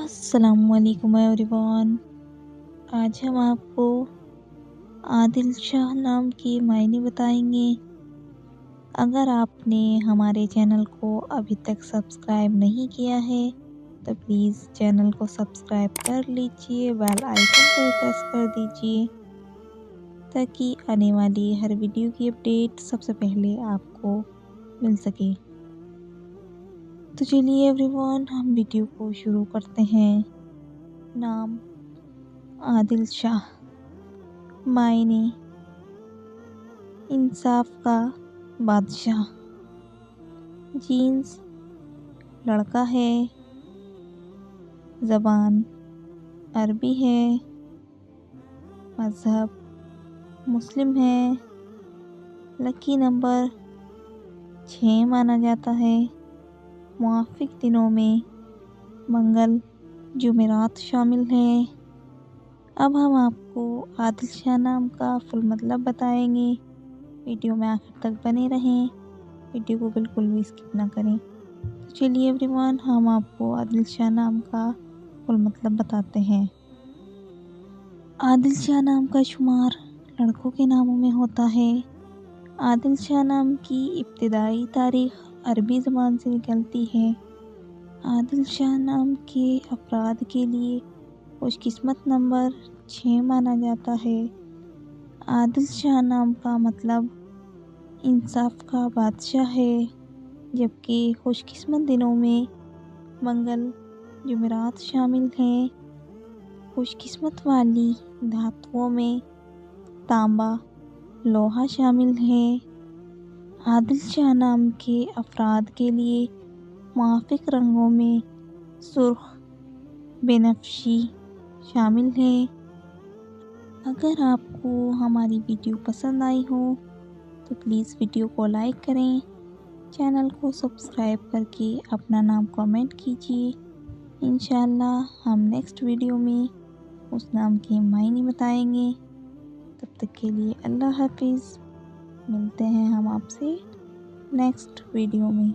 السلام علیکم ایوریون۔ آج ہم آپ کو عادل شاہ نام کے معنی بتائیں گے۔ اگر آپ نے ہمارے چینل کو ابھی تک سبسکرائب نہیں کیا ہے تو پلیز چینل کو سبسکرائب کر لیجئے، بیل آئیکن کو پریس کر دیجئے تاکہ آنے والی ہر ویڈیو کی اپڈیٹ سب سے پہلے آپ کو مل سکے۔ تو چلیے ایوریون، ہم ویڈیو کو شروع کرتے ہیں۔ نام عادل شاہ، معنی انصاف کا بادشاہ، جنس لڑکا ہے، زبان عربی ہے، مذہب مسلم ہے، لکی نمبر 6 مانا جاتا ہے، موافق دنوں میں منگل جمعرات شامل ہیں۔ اب ہم آپ کو عادل شاہ نام کا فل مطلب بتائیں گے۔ ویڈیو میں آخر تک بنے رہیں، ویڈیو کو بالکل بھی اسکپ نہ کریں۔ تو چلیے ایوریون، ہم آپ کو عادل شاہ نام کا فل مطلب بتاتے ہیں۔ عادل شاہ نام کا شمار لڑکوں کے ناموں میں ہوتا ہے۔ عادل شاہ نام کی ابتدائی تاریخ عربی زبان سے نکلتی ہے۔ عادل شاہ نام کے افراد کے لیے خوش قسمت نمبر 6 مانا جاتا ہے۔ عادل شاہ نام کا مطلب انصاف کا بادشاہ ہے، جبکہ خوش قسمت دنوں میں منگل جمعرات شامل ہیں۔ خوش قسمت والی دھاتوں میں تانبا لوہا شامل ہے۔ عادل شاہ نام کے افراد کے لیے موافق رنگوں میں سرخ، بنفشی شامل ہیں۔ اگر آپ کو ہماری ویڈیو پسند آئی ہو تو پلیز ویڈیو کو لائک کریں، چینل کو سبسکرائب کر کے اپنا نام کامنٹ کیجیے۔ انشاءاللہ ہم نیکسٹ ویڈیو میں اس نام کے معنی بتائیں گے۔ تب تک کے لیے اللہ حافظ۔ ملتے ہیں ہم آپ سے نیکسٹ ویڈیو میں۔